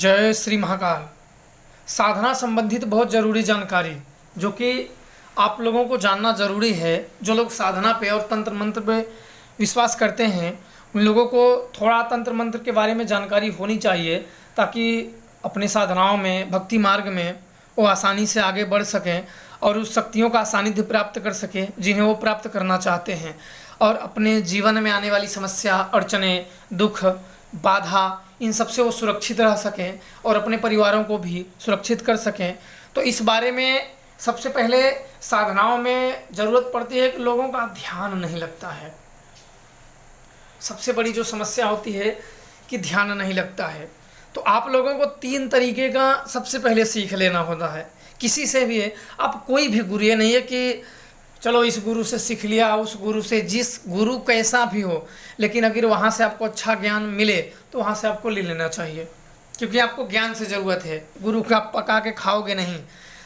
जय श्री महाकाल। साधना संबंधित बहुत ज़रूरी जानकारी जो कि आप लोगों को जानना ज़रूरी है। जो लोग साधना पे और तंत्र मंत्र पे विश्वास करते हैं उन लोगों को थोड़ा तंत्र मंत्र के बारे में जानकारी होनी चाहिए, ताकि अपने साधनाओं में, भक्ति मार्ग में वो आसानी से आगे बढ़ सकें और उस शक्तियों का सानिध्य प्राप्त कर सकें जिन्हें वो प्राप्त करना चाहते हैं, और अपने जीवन में आने वाली समस्या, अड़चने, दुख, बाधा, इन सब से वो सुरक्षित रह सकें और अपने परिवारों को भी सुरक्षित कर सकें। तो इस बारे में सबसे पहले साधनाओं में ज़रूरत पड़ती है कि लोगों का ध्यान नहीं लगता है। सबसे बड़ी जो समस्या होती है कि ध्यान नहीं लगता है। तो आप लोगों को 3 तरीके का सबसे पहले सीख लेना होता है। किसी से भी है, आप कोई भी गुरु, ये नहीं है कि चलो इस गुरु से सीख लिया, उस गुरु से, जिस गुरु कैसा भी हो, लेकिन अगर वहाँ से आपको अच्छा ज्ञान मिले तो वहाँ से आपको ले लेना चाहिए, क्योंकि आपको ज्ञान से ज़रूरत है। गुरु का आप पका के खाओगे नहीं,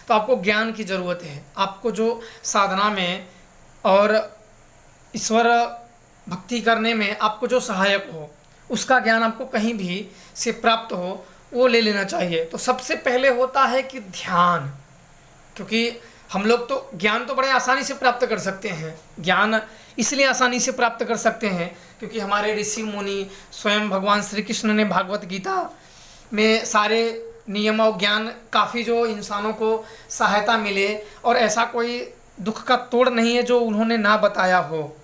तो आपको ज्ञान की ज़रूरत है। आपको जो साधना में और ईश्वर भक्ति करने में आपको जो सहायक हो, उसका ज्ञान आपको कहीं भी से प्राप्त हो, वो ले लेना चाहिए। तो सबसे पहले होता है कि ध्यान, क्योंकि हम लोग तो ज्ञान तो बड़े आसानी से प्राप्त कर सकते हैं। ज्ञान इसलिए आसानी से प्राप्त कर सकते हैं क्योंकि हमारे ऋषि मुनि, स्वयं भगवान श्री कृष्ण ने भागवत गीता में सारे नियम और ज्ञान, काफ़ी जो इंसानों को सहायता मिले, और ऐसा कोई दुख का तोड़ नहीं है जो उन्होंने ना बताया हो।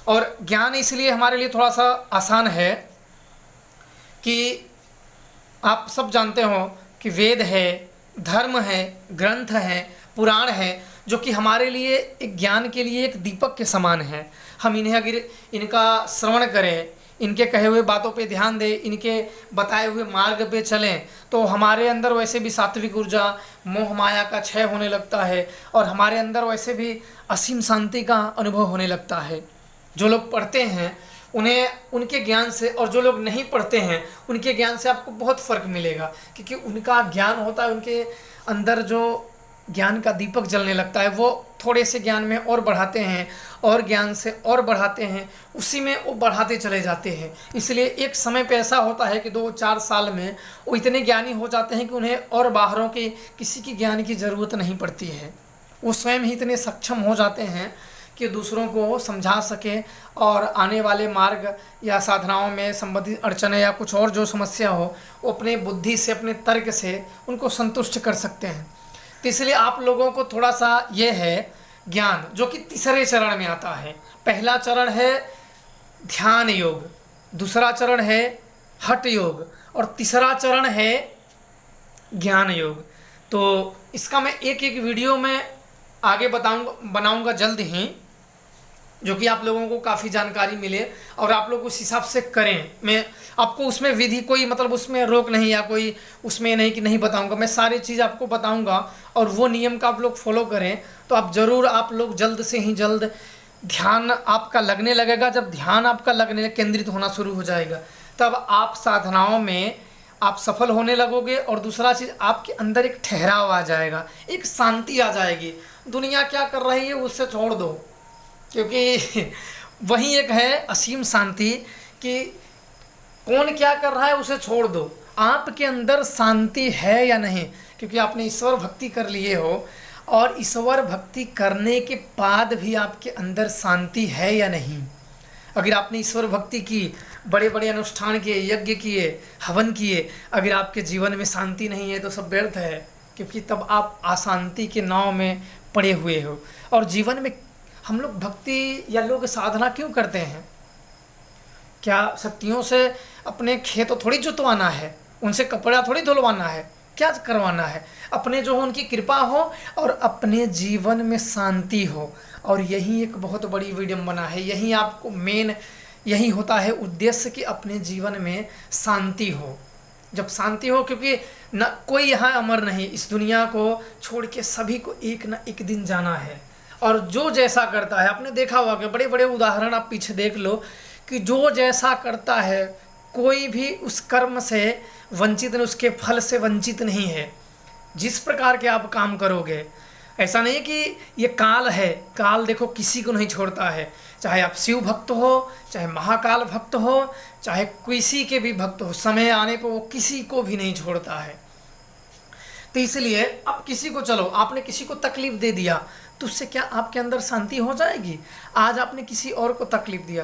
और ज्ञान इसलिए हमारे लिए थोड़ा सा आसान है कि आप सब जानते हो कि वेद है, धर्म है, ग्रंथ है, पुराण है, जो कि हमारे लिए एक ज्ञान के लिए एक दीपक के समान है। हम इन्हें अगर इनका श्रवण करें, इनके कहे हुए बातों पे ध्यान दें, इनके बताए हुए मार्ग पे चलें, तो हमारे अंदर वैसे भी सात्विक ऊर्जा, मोह माया का क्षय होने लगता है, और हमारे अंदर वैसे भी असीम शांति का अनुभव होने लगता है। जो लोग पढ़ते हैं उन्हें उनके ज्ञान से, और जो लोग नहीं पढ़ते हैं उनके ज्ञान से आपको बहुत फ़र्क मिलेगा, क्योंकि उनका ज्ञान होता है, उनके अंदर जो ज्ञान का दीपक जलने लगता है, वो थोड़े से ज्ञान में और बढ़ाते हैं, और ज्ञान से और बढ़ाते हैं, उसी में वो बढ़ाते चले जाते हैं। इसलिए एक समय पे ऐसा होता है कि 2-4 साल में वो इतने ज्ञानी हो जाते हैं कि उन्हें और बाहरों के किसी की ज्ञान की ज़रूरत नहीं पड़ती है। वो स्वयं ही इतने सक्षम हो जाते हैं कि दूसरों को समझा सके, और आने वाले मार्ग या साधनाओं में संबंधित अड़चने या कुछ और जो समस्या हो, वो अपने बुद्धि से, अपने तर्क से उनको संतुष्ट कर सकते हैं। तो इसलिए आप लोगों को थोड़ा सा ये है ज्ञान, जो कि तीसरे चरण में आता है। पहला चरण है ध्यान योग, दूसरा चरण है हठ योग, और तीसरा चरण है ज्ञान योग। तो इसका मैं एक एक वीडियो में आगे बनाऊंगा जल्द ही, जो कि आप लोगों को काफ़ी जानकारी मिले और आप लोग उस हिसाब से करें। मैं आपको उसमें विधि, कोई मतलब उसमें रोक नहीं, या कोई उसमें नहीं कि नहीं बताऊंगा। मैं सारी चीज़ आपको बताऊंगा, और वो नियम का आप लोग फॉलो करें तो आप ज़रूर, आप लोग जल्द से ही जल्द ध्यान आपका लगने लगेगा। जब ध्यान आपका लगने, केंद्रित होना शुरू हो जाएगा, तब आप साधनाओं में आप सफल होने लगोगे। और दूसरा चीज़, आपके अंदर एक ठहराव आ जाएगा, एक शांति आ जाएगी। दुनिया क्या कर रही है उससे छोड़ दो, क्योंकि वही एक है असीम शांति कि कौन क्या कर रहा है उसे छोड़ दो, आपके अंदर शांति है या नहीं, क्योंकि आपने ईश्वर भक्ति कर लिए हो, और ईश्वर भक्ति करने के बाद भी आपके अंदर शांति है या नहीं। अगर आपने ईश्वर भक्ति की, बड़े बड़े अनुष्ठान किए, यज्ञ किए, हवन किए, अगर आपके जीवन में शांति नहीं है तो सब व्यर्थ है, क्योंकि तब आप अशांति के नाव में पड़े हुए हो। और जीवन में हम लोग भक्ति या लोग साधना क्यों करते हैं? क्या शक्तियों से अपने खेत थोड़ी जुतवाना है, उनसे कपड़ा थोड़ी धुलवाना है, क्या करवाना है? अपने जो हो उनकी कृपा हो और अपने जीवन में शांति हो। और यही एक बहुत बड़ी विडंबना है, यही आपको मेन, यही होता है उद्देश्य कि अपने जीवन में शांति हो। जब शांति हो, क्योंकि न कोई यहाँ अमर नहीं, इस दुनिया को छोड़ के सभी को एक न एक दिन जाना है। और जो जैसा करता है, आपने देखा होगा कि बड़े बड़े उदाहरण आप पीछे देख लो कि जो जैसा करता है कोई भी उस कर्म से वंचित नहीं, उसके फल से वंचित नहीं है। जिस प्रकार के आप काम करोगे, ऐसा नहीं कि ये काल है, काल देखो किसी को नहीं छोड़ता है। चाहे आप शिव भक्त हो, चाहे महाकाल भक्त हो, चाहे किसी के भी भक्त हो, समय आने पर वो किसी को भी नहीं छोड़ता है। तो इसलिए अब किसी को, चलो आपने किसी को तकलीफ दे दिया तो उससे क्या आपके अंदर शांति हो जाएगी? आज आपने किसी और को तकलीफ दिया,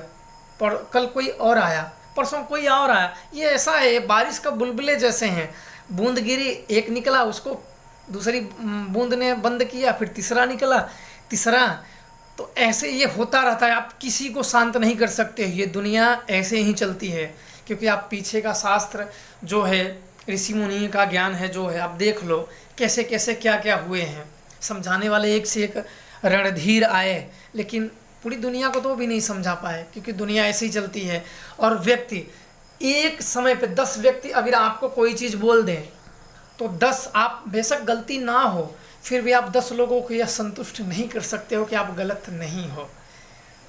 पर कल कोई और आया, परसों कोई और आया। ये ऐसा है, बारिश का बुलबुले जैसे हैं, बूंद गिरी, एक निकला, उसको दूसरी बूंद ने बंद किया, फिर तीसरा निकला, तीसरा, तो ऐसे ये होता रहता है। आप किसी को शांत नहीं कर सकते, ये दुनिया ऐसे ही चलती है। क्योंकि आप पीछे का शास्त्र जो है, ऋषि मुनि का ज्ञान है जो है, आप देख लो कैसे कैसे क्या क्या हुए हैं। समझाने वाले एक से एक रणधीर आए, लेकिन पूरी दुनिया को तो भी नहीं समझा पाए, क्योंकि दुनिया ऐसे ही चलती है। और व्यक्ति एक समय पे 10 व्यक्ति अगर आपको कोई चीज़ बोल दें तो 10, आप बेशक गलती ना हो फिर भी आप 10 लोगों को यह संतुष्ट नहीं कर सकते हो कि आप गलत नहीं हो।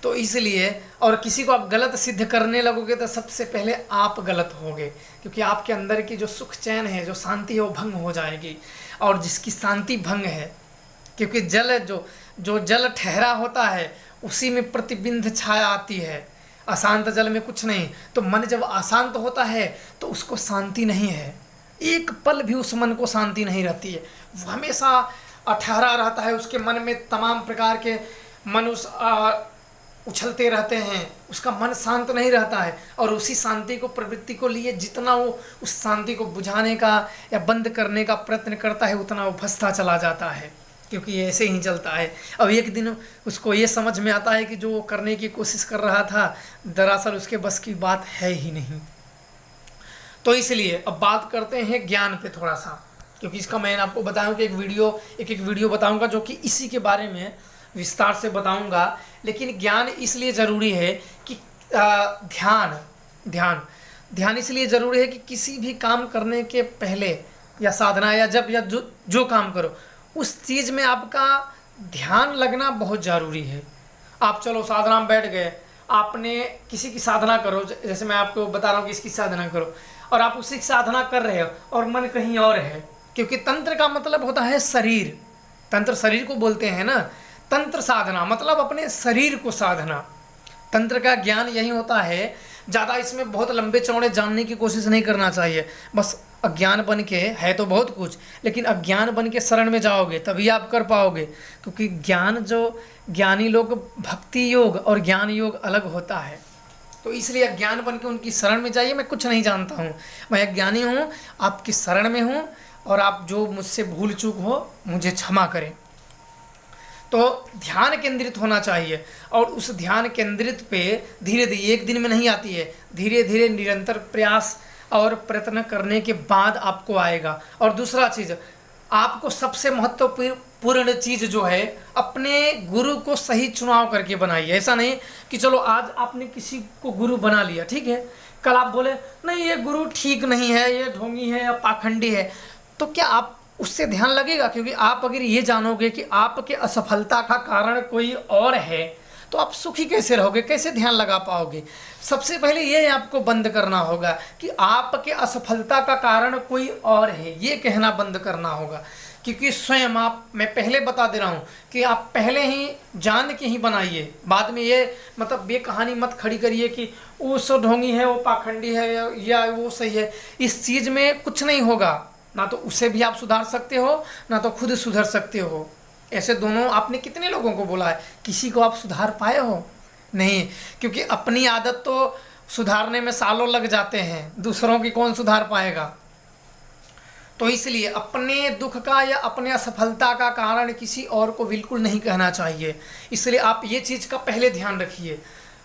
तो इसलिए, और किसी को आप गलत सिद्ध करने लगोगे तो सबसे पहले आप गलत होगे, क्योंकि आपके अंदर की जो सुख चैन है, जो शांति है, वो भंग हो जाएगी। और जिसकी शांति भंग है, क्योंकि जल जो जल ठहरा होता है उसी में प्रतिबिंब छाया आती है, अशांत जल में कुछ नहीं। तो मन जब अशांत होता है तो उसको शांति नहीं है, एक पल भी उस मन को शांति नहीं रहती है, वो हमेशा ठहरा रहता है। उसके मन में तमाम प्रकार के मनुष्य उछलते रहते हैं, उसका मन शांत नहीं रहता है। और उसी शांति को, प्रवृत्ति को लिए जितना वो उस शांति को बुझाने का या बंद करने का प्रयत्न करता है, उतना वो फंसता चला जाता है, क्योंकि ये ऐसे ही चलता है। अब एक दिन उसको ये समझ में आता है कि जो वो करने की कोशिश कर रहा था दरअसल उसके बस की बात है ही नहीं। तो इसलिए अब बात करते हैं ज्ञान पे थोड़ा सा, क्योंकि इसका मैंने आपको बताया कि एक वीडियो बताऊंगा जो कि इसी के बारे में विस्तार से बताऊंगा। लेकिन ज्ञान इसलिए ज़रूरी है कि ध्यान इसलिए ज़रूरी है कि किसी भी काम करने के पहले या साधना या जब या जो काम करो, उस चीज़ में आपका ध्यान लगना बहुत ज़रूरी है। आप चलो साधना में बैठ गए, आपने किसी की साधना करो, जैसे मैं आपको बता रहा हूँ कि इसकी साधना करो, और आप उसी की साधना कर रहे हो और मन कहीं और है। क्योंकि तंत्र का मतलब होता है शरीर, तंत्र शरीर को बोलते हैं ना। तंत्र साधना मतलब अपने शरीर को साधना। तंत्र का ज्ञान यही होता है। ज़्यादा इसमें बहुत लंबे चौड़े जानने की कोशिश नहीं करना चाहिए। बस अज्ञान बन के है तो बहुत कुछ, लेकिन अज्ञान बन के शरण में जाओगे तभी आप कर पाओगे। क्योंकि ज्ञान, जो ज्ञानी लोग, भक्ति योग और ज्ञान योग अलग होता है। तो इसलिए अज्ञान बन के उनकी शरण में जाइए। मैं कुछ नहीं जानता हूँ, मैं अज्ञानी हूँ, आपकी शरण में हूँ, और आप जो मुझसे भूल चूक हो मुझे क्षमा करें। तो ध्यान केंद्रित होना चाहिए, और उस ध्यान केंद्रित पे धीरे धीरे, एक दिन में नहीं आती है, धीरे धीरे निरंतर प्रयास और प्रयत्न करने के बाद आपको आएगा। और दूसरा चीज़, आपको सबसे महत्वपूर्ण चीज़ जो है, अपने गुरु को सही चुनाव करके बनाइए। ऐसा नहीं कि चलो आज आपने किसी को गुरु बना लिया, ठीक है, कल आप बोले नहीं ये गुरु ठीक नहीं है, ये ढोंगी है या पाखंडी है, तो क्या आप उससे ध्यान लगेगा? क्योंकि आप अगर ये जानोगे कि आपके असफलता का कारण कोई और है तो आप सुखी कैसे रहोगे, कैसे ध्यान लगा पाओगे? सबसे पहले ये आपको बंद करना होगा कि आपके असफलता का कारण कोई और है, ये कहना बंद करना होगा। क्योंकि स्वयं आप, मैं पहले बता दे रहा हूँ कि आप पहले ही जान के ही बनाइए, बाद में ये मतलब ये कहानी मत खड़ी करिए कि वो सो ढोंगी है, वो पाखंडी है या वो सही है। इस चीज़ में कुछ नहीं होगा, ना तो उसे भी आप सुधार सकते हो, ना तो खुद सुधर सकते हो। ऐसे दोनों, आपने कितने लोगों को बोला है, किसी को आप सुधार पाए हो? नहीं, क्योंकि अपनी आदत तो सुधारने में सालों लग जाते हैं, दूसरों की कौन सुधार पाएगा? तो इसलिए अपने दुख का या अपने असफलता का कारण किसी और को बिल्कुल नहीं कहना चाहिए। इसलिए आप ये चीज़ का पहले ध्यान रखिए,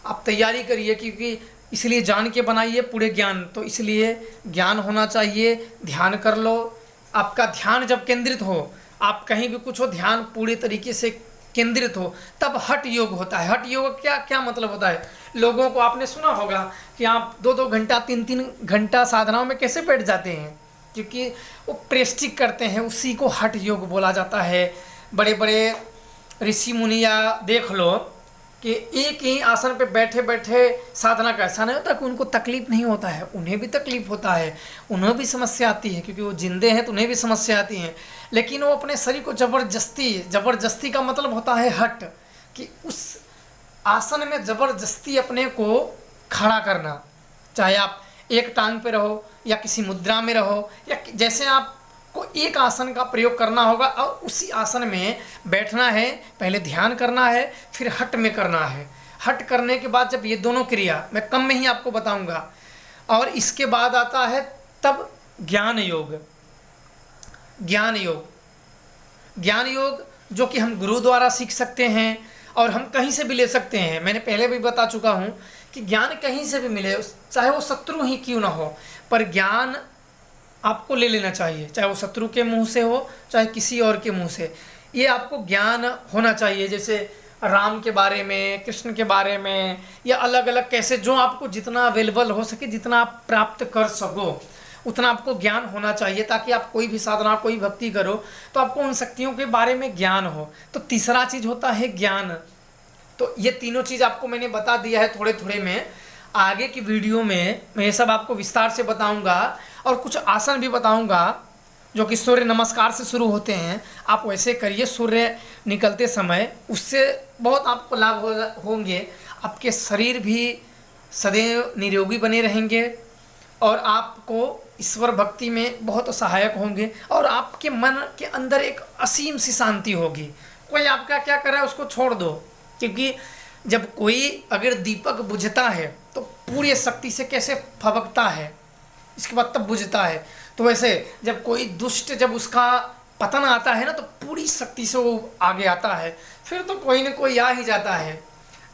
आप तैयारी करिए, क्योंकि इसलिए जान के बनाइए पूरे ज्ञान। तो इसलिए ज्ञान होना चाहिए, ध्यान कर लो। आपका ध्यान जब केंद्रित हो, आप कहीं भी कुछ हो, ध्यान पूरे तरीके से केंद्रित हो, तब हठ योग होता है। हठ योग क्या क्या मतलब होता है? लोगों को आपने सुना होगा कि आप 2-2 घंटा 3-3 घंटा साधनाओं में कैसे बैठ जाते हैं, क्योंकि वो प्रेस्टिक करते हैं, उसी को हठ योग बोला जाता है। बड़े बड़े ऋषि मुनिया देख लो कि एक ही आसन पे बैठे बैठे साधना का, ऐसा नहीं होता कि उनको तकलीफ नहीं होता है, उन्हें भी तकलीफ होता है, उन्हें भी समस्या आती है, क्योंकि वो जिंदे हैं तो उन्हें भी समस्या आती है। लेकिन वो अपने शरीर को ज़बरदस्ती का मतलब होता है हट, कि आसन में ज़बरदस्ती अपने को खड़ा करना, चाहे आप एक टांग पे रहो या किसी मुद्रा में रहो, या जैसे आपको एक आसन का प्रयोग करना होगा और उसी आसन में बैठना है। पहले ध्यान करना है, फिर हठ में करना है। हठ करने के बाद जब ये दोनों क्रिया मैं कम में ही आपको बताऊंगा, और इसके बाद आता है तब ज्ञान योग। ज्ञान योग, ज्ञान योग जो कि हम गुरु द्वारा सीख सकते हैं और हम कहीं से भी ले सकते हैं। मैंने पहले भी बता चुका हूँ कि ज्ञान कहीं से भी मिले, चाहे वो शत्रु ही क्यों ना हो, पर ज्ञान आपको ले लेना चाहिए, चाहे वो शत्रु के मुंह से हो चाहे किसी और के मुंह से। ये आपको ज्ञान होना चाहिए, जैसे राम के बारे में, कृष्ण के बारे में, या अलग अलग कैसे जो आपको जितना अवेलेबल हो सके, जितना आप प्राप्त कर सको उतना आपको ज्ञान होना चाहिए, ताकि आप कोई भी साधना कोई भक्ति करो तो आपको उन शक्तियों के बारे में ज्ञान हो। तो तीसरा चीज़ होता है ज्ञान। तो ये तीनों चीज़ आपको मैंने बता दिया है थोड़े थोड़े में। आगे की वीडियो में मैं ये सब आपको विस्तार से बताऊंगा और कुछ आसन भी बताऊंगा जो कि सूर्य नमस्कार से शुरू होते हैं। आप वैसे करिए सूर्य निकलते समय, उससे बहुत आपको लाभ होंगे। आपके शरीर भी सदैव निरोगी बने रहेंगे और आपको ईश्वर भक्ति में बहुत सहायक होंगे, और आपके मन के अंदर एक असीम सी शांति होगी। कोई आपका क्या कर रहा है उसको छोड़ दो, क्योंकि जब कोई अगर दीपक बुझता है तो पूरी शक्ति से कैसे फबकता है, इसके बाद तब बुझता है। तो वैसे जब कोई दुष्ट जब उसका पतन आता है ना, तो पूरी शक्ति से वो आगे आता है, फिर तो कोई न कोई आ ही जाता है।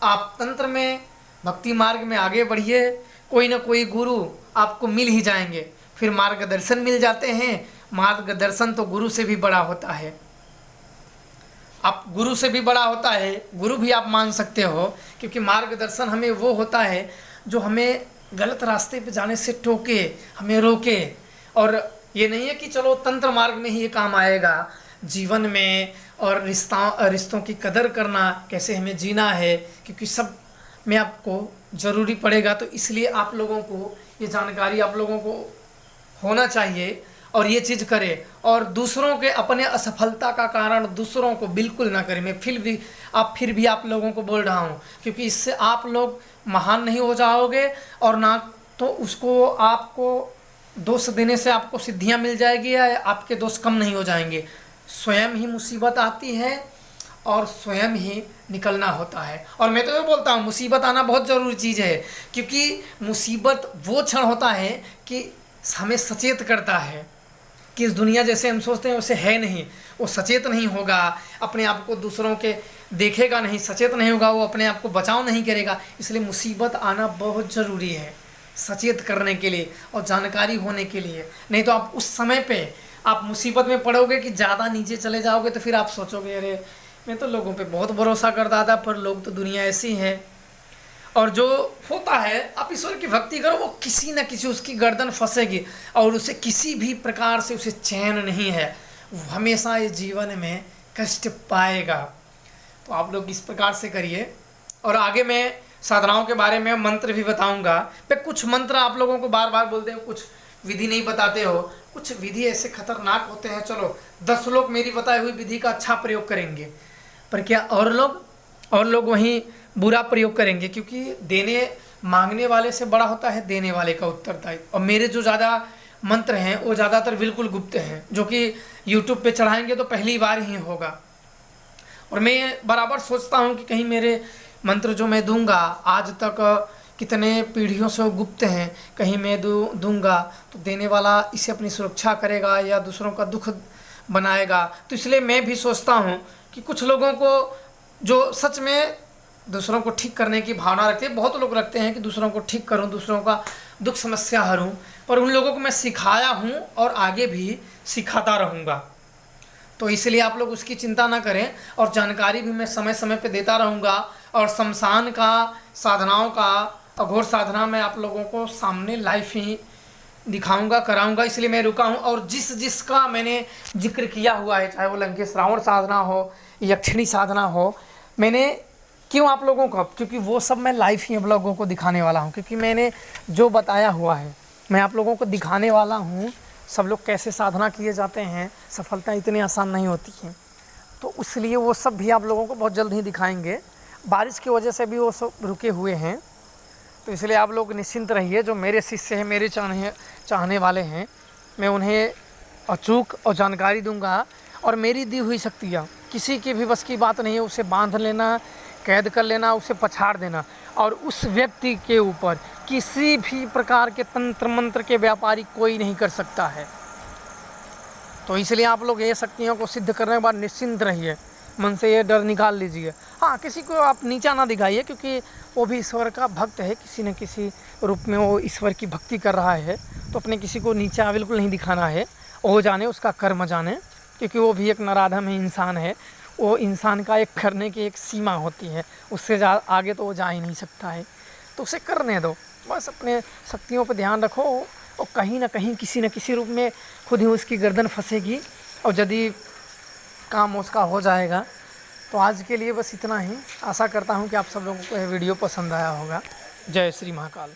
आप तंत्र में भक्ति मार्ग में आगे बढ़िए, कोई ना कोई गुरु आपको मिल ही जाएंगे, फिर मार्गदर्शन मिल जाते हैं। मार्गदर्शन तो गुरु से भी बड़ा होता है, आप गुरु से भी बड़ा होता है, गुरु भी आप मान सकते हो, क्योंकि मार्गदर्शन हमें वो होता है जो हमें गलत रास्ते पे जाने से टोके, हमें रोके। और ये नहीं है कि चलो तंत्र मार्ग में ही ये काम आएगा, जीवन में और रिश्तों की कदर करना, कैसे हमें जीना है, क्योंकि सब में आपको ज़रूरी पड़ेगा। तो इसलिए आप लोगों को ये जानकारी आप लोगों को होना चाहिए और ये चीज़ करें। और दूसरों के अपने असफलता का कारण दूसरों को बिल्कुल ना करें। मैं फिर भी आप लोगों को बोल रहा हूँ, क्योंकि इससे आप लोग महान नहीं हो जाओगे और ना तो उसको आपको दोष देने से आपको सिद्धियाँ मिल जाएगी या आपके दोष कम नहीं हो जाएंगे। स्वयं ही मुसीबत आती है और स्वयं ही निकलना होता है। और मैं तो ये बोलता हूँ मुसीबत आना बहुत ज़रूरी चीज़ है, क्योंकि मुसीबत वो क्षण होता है कि हमें सचेत करता है कि इस दुनिया जैसे हम सोचते हैं वैसे है नहीं। वो सचेत नहीं होगा, अपने आप को दूसरों के देखेगा नहीं, सचेत नहीं होगा, वो अपने आप को बचाव नहीं करेगा। इसलिए मुसीबत आना बहुत ज़रूरी है सचेत करने के लिए और जानकारी होने के लिए। नहीं तो आप उस समय पे आप मुसीबत में पड़ोगे कि ज़्यादा नीचे चले जाओगे, तो फिर आप सोचोगे अरे मैं तो लोगों पे बहुत भरोसा करता था, पर लोग तो दुनिया ऐसी है। और जो होता है आप ईश्वर की भक्ति करो, वो किसी न किसी उसकी गर्दन फंसेगी और उसे किसी भी प्रकार से उसे चैन नहीं है, वो हमेशा इस जीवन में कष्ट पाएगा। तो आप लोग इस प्रकार से करिए। और आगे मैं साधनाओं के बारे में मंत्र भी बताऊंगा। मैं कुछ मंत्र आप लोगों को बार बार बोलते हो, कुछ विधि नहीं बताते हो, कुछ विधि ऐसे खतरनाक होते हैं। चलो 10 लोग मेरी बताई हुई विधि का अच्छा प्रयोग करेंगे, पर क्या और लोग वहीं बुरा प्रयोग करेंगे, क्योंकि देने मांगने वाले से बड़ा होता है देने वाले का उत्तरदायित्व। और मेरे जो ज़्यादा मंत्र हैं वो ज़्यादातर बिल्कुल गुप्त हैं, जो कि यूट्यूब पे चढ़ाएंगे तो पहली बार ही होगा। और मैं बराबर सोचता हूँ कि कहीं मेरे मंत्र जो मैं दूंगा आज तक कितने पीढ़ियों से वो गुप्त हैं, कहीं मैं दूंगा तो देने वाला इसे अपनी सुरक्षा करेगा या दूसरों का दुख बनाएगा। तो इसलिए मैं भी सोचता हूँ कि कुछ लोगों को जो सच में दूसरों को ठीक करने की भावना रखते हैं, बहुत लोग रखते हैं कि दूसरों को ठीक करूं, दूसरों का दुख समस्या हरूं, पर उन लोगों को मैं सिखाया हूं और आगे भी सिखाता रहूंगा। तो इसलिए आप लोग उसकी चिंता ना करें, और जानकारी भी मैं समय समय पे देता रहूंगा। और शमशान का, साधनाओं का, अघोर साधना में आप लोगों को सामने लाइव ही दिखाऊंगा, कराऊंगा। इसलिए मैं रुका हूं। और जिसका मैंने जिक्र किया हुआ है, चाहे वो लंकेश रावण साधना हो, यक्षिणी साधना हो, मैंने क्यों आप लोगों को, क्योंकि वो सब मैं लाइव ही आप लोगों को दिखाने वाला हूँ, क्योंकि मैंने जो बताया हुआ है मैं आप लोगों को दिखाने वाला हूँ। सब लोग कैसे साधना किए जाते हैं, सफलता इतनी आसान नहीं होती है, तो इसलिए वो सब भी आप लोगों को बहुत जल्द ही दिखाएंगे। बारिश की वजह से भी वो सब रुके हुए हैं। तो इसलिए आप लोग निश्चिंत रहिए, जो मेरे शिष्य हैं, मेरे चाहने वाले हैं, मैं उन्हें अचूक और जानकारी दूंगा। और मेरी दी हुई शक्तियाँ किसी की भी बस की बात नहीं है उसे बांध लेना, कैद कर लेना, उसे पछाड़ देना। और उस व्यक्ति के ऊपर किसी भी प्रकार के तंत्र मंत्र के व्यापारी कोई नहीं कर सकता है। तो इसलिए आप लोग ये शक्तियों को सिद्ध करने के बाद निश्चिंत रहिए, मन से ये डर निकाल लीजिए। हाँ, किसी को आप नीचा ना दिखाइए, क्योंकि वो भी ईश्वर का भक्त है, किसी न किसी रूप में वो ईश्वर की भक्ति कर रहा है। तो अपने किसी को नीचा बिल्कुल नहीं दिखाना है। वो जाने, उसका कर्म जाने, क्योंकि वो भी एक नराधम है, इंसान है। वो इंसान का एक करने की एक सीमा होती है, उससे आगे तो वो जा ही नहीं सकता है। तो उसे करने दो, बस अपने शक्तियों पर ध्यान रखो। और कहीं ना कहीं किसी न किसी रूप में खुद ही उसकी गर्दन फंसेगी, और यदि काम उसका हो जाएगा। तो आज के लिए बस इतना ही। आशा करता हूँ कि आप सब लोगों को यह वीडियो पसंद आया होगा। जय श्री महाकाल।